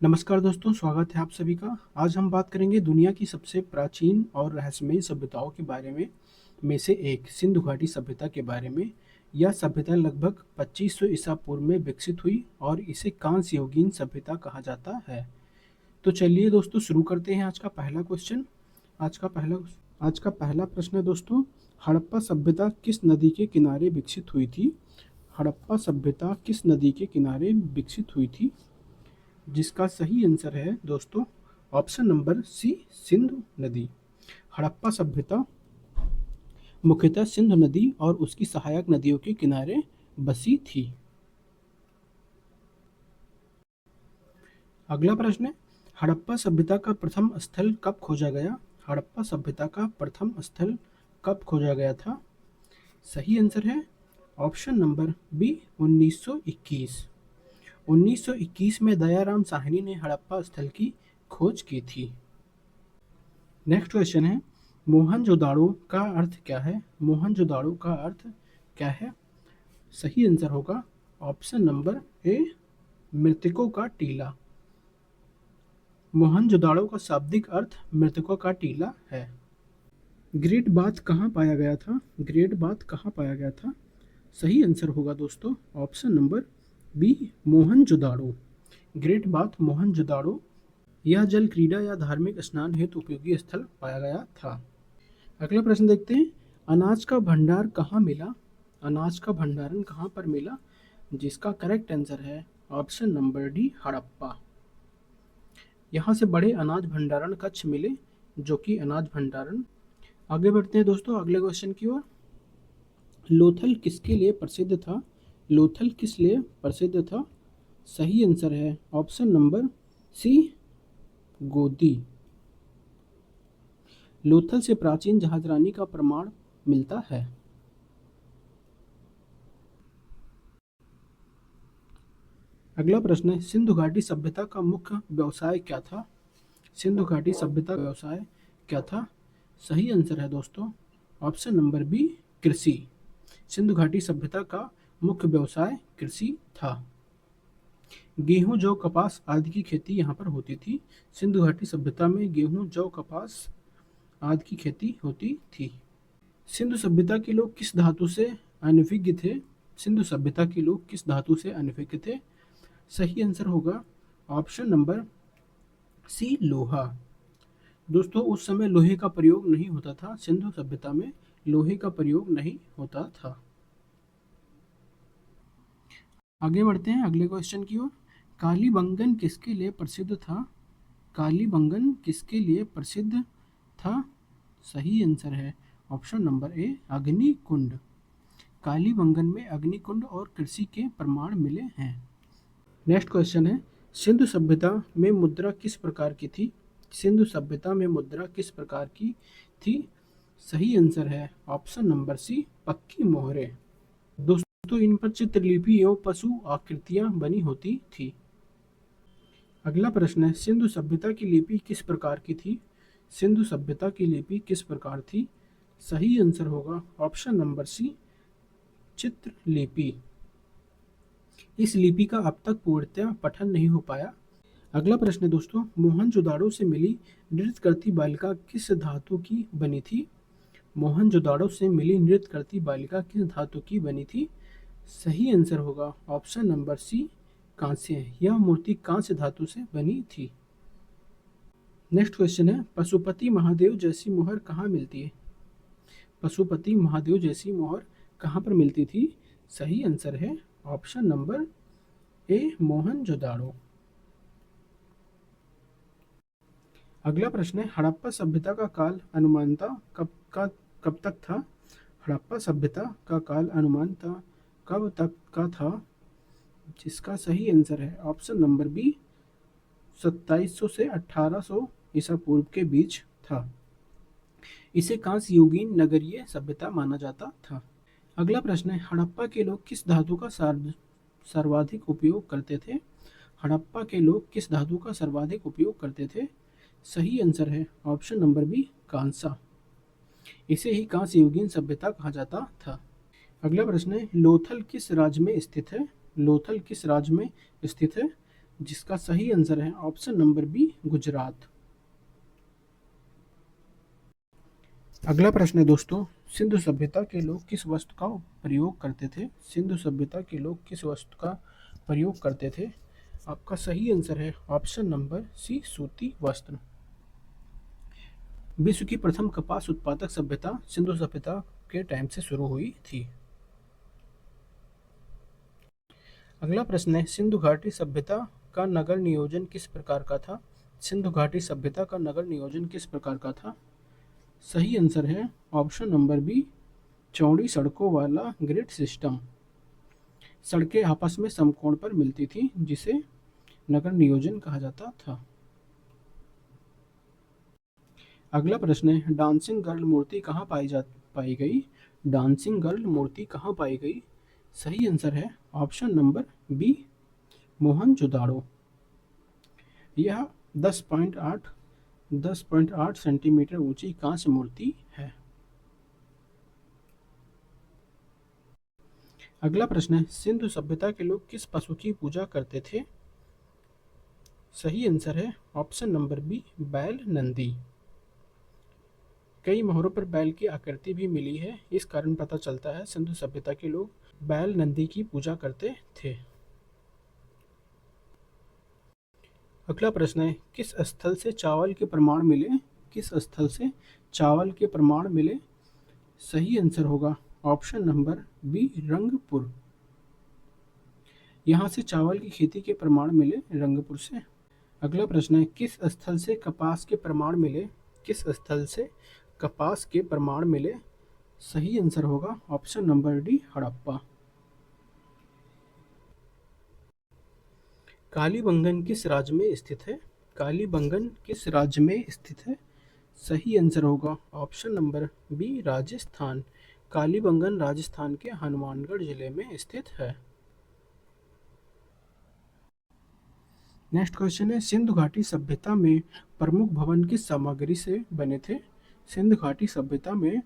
नमस्कार दोस्तों, स्वागत है आप सभी का। आज हम बात करेंगे दुनिया की सबसे प्राचीन और रहस्यमयी सभ्यताओं के बारे में से एक सिंधु घाटी सभ्यता के बारे में। यह सभ्यता लगभग 2500 ईसा पूर्व में विकसित हुई और इसे कांस्य युगीन सभ्यता कहा जाता है। तो चलिए दोस्तों, शुरू करते हैं आज का पहला क्वेश्चन। आज का पहला प्रश्न है दोस्तों, हड़प्पा सभ्यता किस नदी के किनारे विकसित हुई थी? हड़प्पा सभ्यता किस नदी के किनारे विकसित हुई थी? जिसका सही आंसर है दोस्तों ऑप्शन नंबर सी, सिंधु नदी। हड़प्पा सभ्यता मुख्यतः सिंधु नदी और उसकी सहायक नदियों के किनारे बसी थी। अगला प्रश्न है, हड़प्पा सभ्यता का प्रथम स्थल कब खोजा गया? हड़प्पा सभ्यता का प्रथम स्थल कब खोजा गया था? सही आंसर है ऑप्शन नंबर बी, 1921। 1921 में दयाराम साहनी ने हड़प्पा स्थल की खोज की थी। नेक्स्ट क्वेश्चन है, मोहनजोदाड़ो का अर्थ क्या है? मोहनजोदाड़ो का अर्थ क्या है? सही आंसर होगा ऑप्शन नंबर ए, मृतकों का टीला। मोहनजोदाड़ो का शाब्दिक अर्थ मृतकों का टीला है। ग्रेट बाथ कहाँ पाया गया था? ग्रेट बाथ कहाँ पाया गया था? सही आंसर होगा दोस्तों option number B, Mohenjodaro. Great bath Mohenjodaro यह जल क्रीड़ा या धार्मिक स्नान हेतु उपयोगी स्थल पाया गया था। अगला प्रश्न देखते हैं, अनाज का भंडार कहाँ मिला? अनाज का भंडारण कहाँ पर मिला? जिसका करेक्ट आंसर है ऑप्शन नंबर डी, हड़प्पा। यहाँ से बड़े अनाज भंडारण कक्ष मिले जो कि अनाज भंडारण। आगे बढ़ते हैं दोस्तों अगले क्वेश्चन की ओर। लोथल किसके लिए प्रसिद्ध था? लोथल किस लिए प्रसिद्ध था? सही आंसर है ऑप्शन नंबर सी, गोदी। लोथल से प्राचीन जहाजरानी का प्रमाण मिलता है। अगला प्रश्न है, सिंधु घाटी सभ्यता का मुख्य व्यवसाय क्या था? सिंधु घाटी सभ्यता का व्यवसाय क्या था? सही आंसर है दोस्तों ऑप्शन नंबर बी, कृषि। सिंधु घाटी सभ्यता का मुख्य व्यवसाय कृषि था। गेहूं, जौ, कपास आदि की खेती यहाँ पर होती थी। सिंधु घाटी सभ्यता में गेहूं, जौ, कपास आदि की खेती होती थी। सिंधु सभ्यता के लोग किस धातु से अनभिज्ञ थे? सिंधु सभ्यता के लोग किस धातु से अनभिज्ञ थे? सही आंसर होगा ऑप्शन नंबर सी, लोहा। दोस्तों उस समय लोहे का प्रयोग नहीं होता था। सिंधु सभ्यता में लोहे का प्रयोग नहीं होता था। आगे बढ़ते हैं अगले क्वेश्चन की ओर। कालीबंगन किसके लिए प्रसिद्ध था? कालीबंगन किसके लिए प्रसिद्ध था? सही आंसर है ऑप्शन नंबर ए, अग्निकुंड। कालीबंगन में अग्निकुंड और कृषि के प्रमाण मिले हैं। नेक्स्ट क्वेश्चन है, सिंधु सभ्यता में मुद्रा किस प्रकार की थी? सिंधु सभ्यता में मुद्रा किस प्रकार की थी? सही आंसर है ऑप्शन नंबर सी, पक्की मोहरें। दोस्तों इन पर चित्रलिपि एवं पशु आकृतियां बनी होती थी। अगला प्रश्न है, सिंधु सभ्यता की लिपि किस प्रकार की थी? सिंधु सभ्यता की लिपि किस प्रकार थी? सही आंसर होगा ऑप्शन नंबर सी, चित्रलिपि। इस लिपि का अब तक पूर्णतः पठन नहीं हो पाया। अगला प्रश्न है दोस्तों, मोहनजोदाड़ो से मिली नृत्य करती बालिका किस धातु की बनी थी? मोहनजोदाड़ो से मिली नृत्य करती बालिका किस धातु की बनी थी? सही आंसर होगा ऑप्शन नंबर सी, कांस्य। यह मूर्ति कांस्य धातु से बनी थी। नेक्स्ट क्वेश्चन है, पशुपति महादेव जैसी मोहर कहाँ मिलती है? पशुपति महादेव जैसी मोहर कहाँ पर मिलती थी? सही आंसर है ऑप्शन नंबर ए, मोहनजोदाड़ो। अगला प्रश्न है, हड़प्पा सभ्यता का काल अनुमानतः कब तक था? हड़प्पा सभ्यता का काल अनुमानतः कब तक का था? जिसका सही आंसर है ऑप्शन नंबर बी, 2700 से 1800 ईसा पूर्व के बीच था। इसे कांस्य युगीन नगरीय सभ्यता माना जाता था। अगला प्रश्न है, हड़प्पा के लोग किस धातु का सर्वाधिक उपयोग करते थे? हड़प्पा के लोग किस धातु का सर्वाधिक उपयोग करते थे? सही आंसर है ऑप्शन नंबर बी, कांसा। इसे ही कांस्य युगीन सभ्यता कहा जाता था। अगला प्रश्न है, लोथल किस राज्य में स्थित है? लोथल किस राज्य में स्थित है? जिसका सही आंसर है ऑप्शन नंबर बी गुजरात। अगला प्रश्न है दोस्तों, सिंधु सभ्यता के लोग किस वस्तु का प्रयोग करते थे? सिंधु सभ्यता के लोग किस वस्तु का प्रयोग करते थे? आपका सही आंसर है ऑप्शन नंबर सी सूती वस्त्र। विश्व की प्रथम कपास उत्पादक सभ्यता सिंधु सभ्यता के टाइम से शुरू हुई थी। अगला प्रश्न है, सिंधु घाटी सभ्यता का नगर नियोजन किस प्रकार का था? सिंधु घाटी सभ्यता का नगर नियोजन किस प्रकार का था? सही आंसर है ऑप्शन नंबर बी चौड़ी सड़कों वाला ग्रिड सिस्टम। सड़कें आपस में समकोण पर मिलती थी, जिसे नगर नियोजन कहा जाता था। अगला प्रश्न है, डांसिंग गर्ल मूर्ति कहाँ पाई गई? डांसिंग गर्ल मूर्ति कहाँ पाई गई? सही आंसर है ऑप्शन नंबर बी मोहनजोदाड़ो। यह 10.8 सेंटीमीटर ऊंची कांस्य मूर्ति है। अगला प्रश्न है, सिंधु सभ्यता के लोग किस पशु की पूजा करते थे? सही आंसर है ऑप्शन नंबर बी बैल नंदी। कई मोहरों पर बैल की आकृति भी मिली है, इस कारण पता चलता है सिंधु सभ्यता के लोग बैल नंदी की पूजा करते थे। अगला प्रश्न है, किस स्थल से चावल के प्रमाण मिले? किस स्थल से चावल के प्रमाण मिले? सही आंसर होगा ऑप्शन नंबर बी रंगपुर। यहाँ से चावल की खेती के प्रमाण मिले रंगपुर से। अगला प्रश्न है, किस स्थल से कपास के प्रमाण मिले? किस स्थल से कपास के प्रमाण मिले? सही आंसर होगा option number D Harappa. Kalibangan किस राज्य में स्थित है? कालीबंगन किस राज्य में स्थित है? सही आंसर होगा option number B Rajasthan. Kalibangan Rajasthan के हनुमानगढ़ जिले में स्थित है। नेक्स्ट क्वेश्चन है, सिंधु घाटी सभ्यता में प्रमुख भवन किस सामग्री से बने थे? सिंधु घाटी सभ्यता में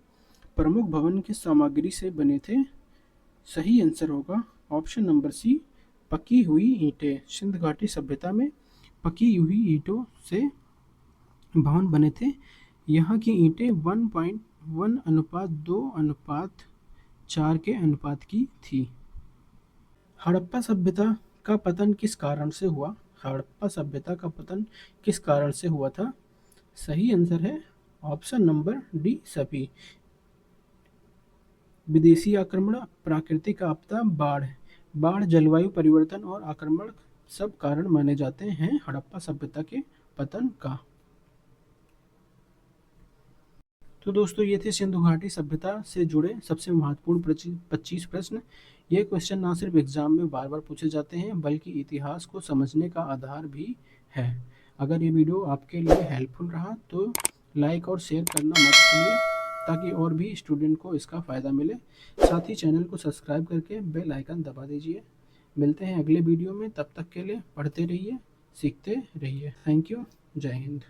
प्रमुख भवन किस सामग्री से बने थे? सही आंसर होगा ऑप्शन नंबर सी पकी हुई ईंटें। सिंधु घाटी सभ्यता में पकी हुई ईंटों से भवन बने थे। यहाँ की ईंटें 1:1:2:4 के अनुपात की थी। हड़प्पा सभ्यता का पतन किस कारण से हुआ? हड़प्पा सभ्यता का पतन किस कारण से हुआ था? सही आंसर है ऑप्शन नंबर डी सभी। विदेशी आक्रमण, प्राकृतिक आपदा, बाढ़, जलवायु परिवर्तन और आक्रमण सब कारण माने जाते हैं हड़प्पा सभ्यता के पतन का। तो दोस्तों ये थे सिंधु घाटी सभ्यता से जुड़े सबसे महत्वपूर्ण 25 प्रश्न। ये क्वेश्चन ना सिर्फ एग्जाम में बार बार पूछे जाते हैं, बल्कि इतिहास को समझने का आधार भी है। अगर ये वीडियो आपके लिए हेल्पफुल रहा तो लाइक और शेयर करना मत भूलिए, ताकि और भी स्टूडेंट को इसका फ़ायदा मिले। साथ ही चैनल को सब्सक्राइब करके बेल आइकन दबा दीजिए। मिलते हैं अगले वीडियो में, तब तक के लिए पढ़ते रहिए, सीखते रहिए। Thank you. जय हिंद।